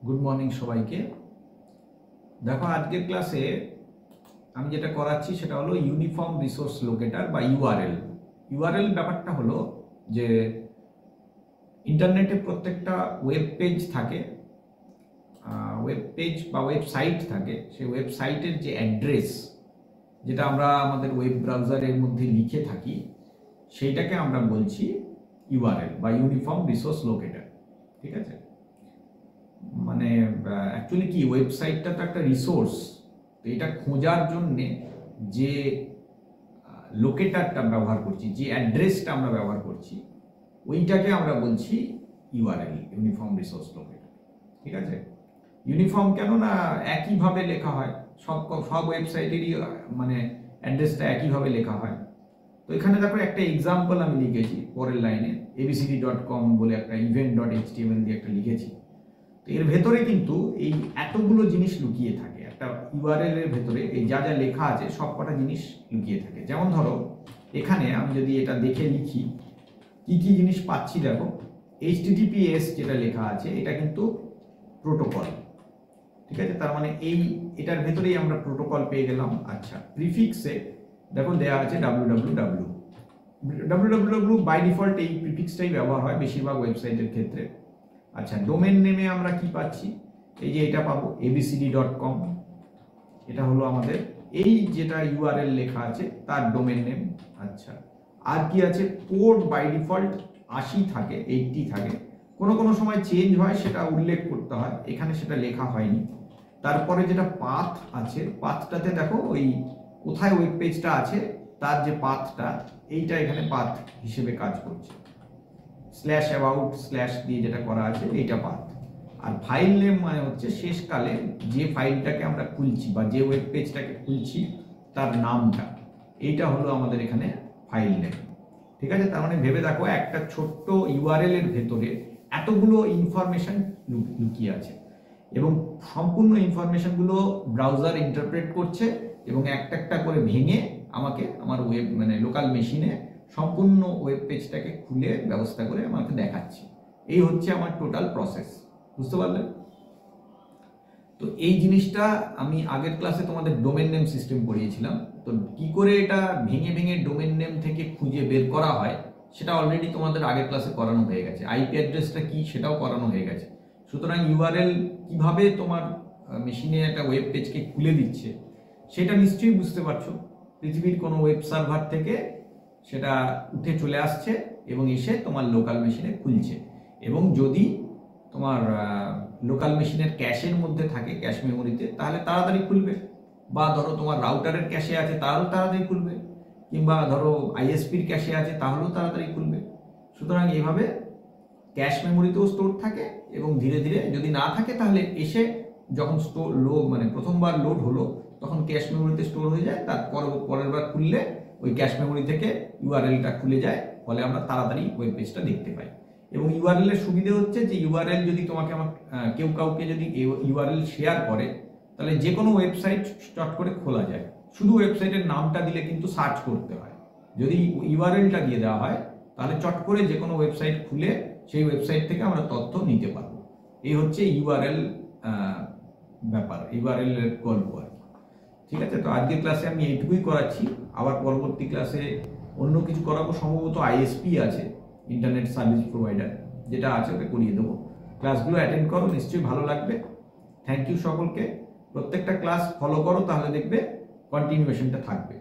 Good morning সবাইকে। দেখো আজকের ক্লাসে আমি যেটা করাচ্ছি সেটা হলো ইউনিফর্ম রিসোর্স লোকেটর বা ইউআরএল। ইউআরএল ব্যাপারটা হলো যে ইন্টারনেটে প্রত্যেকটা ওয়েব পেজ থাকে, ওয়েব পেজ বা ওয়েবসাইট থাকে। সেই ওয়েবসাইটের যে অ্যাড্রেস যেটা আমরা আমাদের ওয়েব ব্রাউজারের মধ্যে লিখে থাকি সেইটাকে আমরা বলছি ইউআরএল বা ইউনিফর্ম রিসোর্স লোকেটর। ঠিক আছে, মানে অ্যাকচুয়ালি কি, ওয়েবসাইটটা তো একটা রিসোর্স, তো এটা খোঁজার জন্যে যে লোকেটারটা ব্যবহার করছি, যে অ্যাড্রেসটা আমরা ব্যবহার করছি, ওইটাকে আমরা বলছি ইউআরএল, ইউনিফর্ম রিসোর্স লোকেটর। ঠিক আছে, ইউনিফর্ম কেন না একইভাবে লেখা হয়, সব ওয়েবসাইটেরই মানে অ্যাড্রেসটা একইভাবে লেখা হয়। তো এখানে দেখো একটা এক্সাম্পল আমি লিখেছি পরের লাইনে, abcd.com বলে একটা event.html দিয়ে একটা লিখেছি। তো এর ভেতরে কিন্তু এই এতগুলো জিনিস লুকিয়ে থাকে, একটা ইউআরএল এর ভেতরে এই যা যা লেখা আছে সব কটা জিনিস লুকিয়ে থাকে। যেমন ধরো এখানে আমি যদি এটা দেখে লিখি কি কি জিনিস পাচ্ছি, দেখো HTTPS যেটা লেখা আছে এটা কিন্তু প্রোটোকল। ঠিক আছে, তার মানে এটার ভেতরেই আমরা প্রোটোকল পেয়ে গেলাম। আচ্ছা, প্রিফিক্সে দেখো দেয়া আছে www বাই ডিফল্ট এই প্রিফিক্সটাই ব্যবহার হয় বেশিরভাগ ওয়েবসাইটের ক্ষেত্রে। আচ্ছা, ডোমেন নেমে আমরা কি পাচ্ছি, এই যে এটা পাবো abcd.com, এটা হলো আমাদের এই যেটা ইউআরএল লেখা আছে তার ডোমেন নেম। আচ্ছা, আর কি আছে, পোর্ট বাই ডিফল্ট 80 থাকে, 80 থাকে, কোনো কোনো সময় চেঞ্জ হয়, সেটা উল্লেখ করতে হয়, এখানে সেটা লেখা হয়নি। তারপরে যেটা পাথ আছে, পাথটাতে দেখো ওই কোথায় ওয়েব পেজটা আছে তার যে পাথটা, এইটা এখানে পাথ হিসেবে কাজ করছে। স্ল্যাশ অ্যাবাউট স্ল্যাশ দিয়ে যেটা করা আছে এইটা পাথ। আর ফাইল নেম মানে হচ্ছে শেষকালে যে ফাইলটাকে আমরা খুলছি বা যে ওয়েব পেজটাকে খুলছি তার নামটা, এইটা হলো আমাদের এখানে ফাইল নেম। ঠিক আছে, তার মানে ভেবে দেখো একটা ছোট্ট ইউআরএল এর ভেতরে এতগুলো ইনফরমেশন লুকিয়ে আছে এবং সম্পূর্ণ ইনফরমেশনগুলো ব্রাউজার ইন্টারপ্রেট করছে এবং একটা একটা করে ভেঙে আমাকে আমার ওয়েব মানে লোকাল মেশিনে সম্পূর্ণ ওয়েব পেজটাকে খুলে ব্যবস্থা করে আমাকে দেখাচ্ছে। এই হচ্ছে আমার টোটাল প্রসেস, বুঝতে পারলে? তো এই জিনিসটা আমি আগের ক্লাসে তোমাদের ডোমেন নেম সিস্টেম পড়িয়েছিলাম। তো কি করে এটা ভেঙে ভেঙে ডোমেন নেম থেকে খুঁজে বের করা হয় সেটা অলরেডি তোমাদের আগের ক্লাসে করানো হয়ে গেছে। আইপি অ্যাড্রেসটা কি সেটাও করানো হয়ে গেছে। সুতরাং ইউআরএল কিভাবে তোমার মেশিনে একটা ওয়েব পেজকে খুলে দিচ্ছে সেটা নিশ্চয়ই বুঝতে পারছো। পৃথিবীর কোনো ওয়েব সার্ভার থেকে সেটা উঠে চলে আসছে এবং এসে তোমার লোকাল মেশিনে খুলছে। এবং যদি তোমার লোকাল মেশিনের ক্যাশের মধ্যে থাকে, ক্যাশ মেমোরিতে, তাহলে তাড়াতাড়ি খুলবে। বা ধরো তোমার রাউটারের ক্যাশে আছে তাহলেও তাড়াতাড়ি খুলবে, কিংবা ধরো আইএসপির ক্যাশে আছে তাহলেও তাড়াতাড়ি খুলবে। সুতরাং এইভাবে ক্যাশ মেমোরিতেও স্টোর থাকে এবং ধীরে ধীরে যদি না থাকে তাহলে এসে যখন মানে প্রথমবার লোড হলো তখন ক্যাশ মেমোরিতে স্টোর হয়ে যায়, তার পরের বার খুললে ওই ক্যাশ মেমোরি থেকে ইউআরএলটা খুলে যায়, ফলে আমরা তাড়াতাড়ি ওয়েব পেজটা দেখতে পাই। এবং ইউআরএল এর সুবিধা হচ্ছে যে ইউআরএল যদি তোমাকে কেউ কাউকে যদি ইউআরএল শেয়ার করে তাহলে যে কোনো ওয়েবসাইট চট করে খোলা যায়। শুধু ওয়েবসাইটের নামটা দিলে কিন্তু সার্চ করতে হয়, যদি ইউআরএলটা দিয়ে দেওয়া হয় তাহলে চট করে যে কোনো ওয়েবসাইট খুলে সেই ওয়েবসাইট থেকে আমরা তথ্য নিতে পারবো। এই হচ্ছে ইউআরএল ব্যাপার, ইউআরএল এর গল্প আর কি। ঠিক আছে, তো আজকের ক্লাসে আমি এইটুকুই করাচ্ছি, আবার পরবর্তী ক্লাসে অন্য কিছু করাবো। সম্ভবত আইএসপি আছে, ইন্টারনেট সার্ভিস প্রোভাইডার, যেটা আছে ওটা করিয়ে দেবো। ক্লাসগুলো অ্যাটেন্ড করো, নিশ্চয়ই ভালো লাগবে। থ্যাংক ইউ সকলকে। প্রত্যেকটা ক্লাস ফলো করো, তাহলে দেখবে কন্টিনিউয়েশনটা থাকবে।